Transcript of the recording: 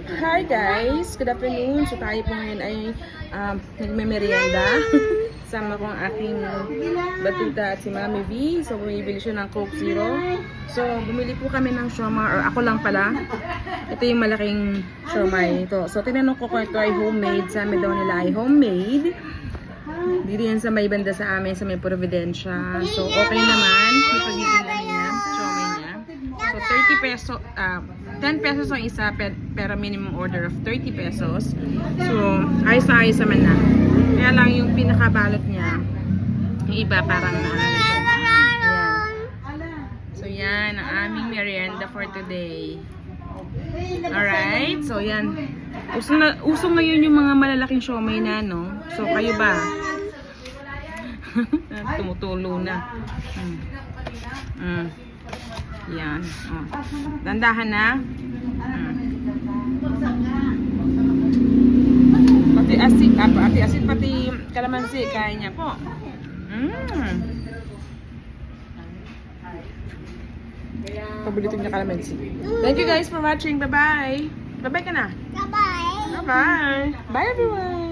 Hi guys! Good afternoon! So tayo po ngayon ay nagme-merienda. Sama ko ang aking batuta at si Mami V. So bumibili siya ng Coke Zero. So bumili po kami ng siomai, or ako lang pala. Ito yung malaking siomai ito. So tinanong ko kung ito ay homemade. Sabi daw nila ay homemade. Dito yan sa may banda sa amin, sa may Providencia. So okay naman. May pagiging niya, siomai niya. So 30 peso, 10 pesos ang isa, pero minimum order of 30 pesos. So, ayos na ayos naman na. Kaya lang yung pinakabalot niya, yung iba parang naano siya. Ayan. So, yan ang aming merienda for today. Alright, so yan. Usong ngayon yung mga malalaking siomai na, no? So, kayo ba? Tumutulo na. Yan. Oh. Dandahan na. Pati asin, pati kalamansi, kaya niya po. Paborito niya kalamansi. Thank you guys for watching. Bye-bye. Bye-bye ka na. Bye-bye. Bye-bye. Bye everyone.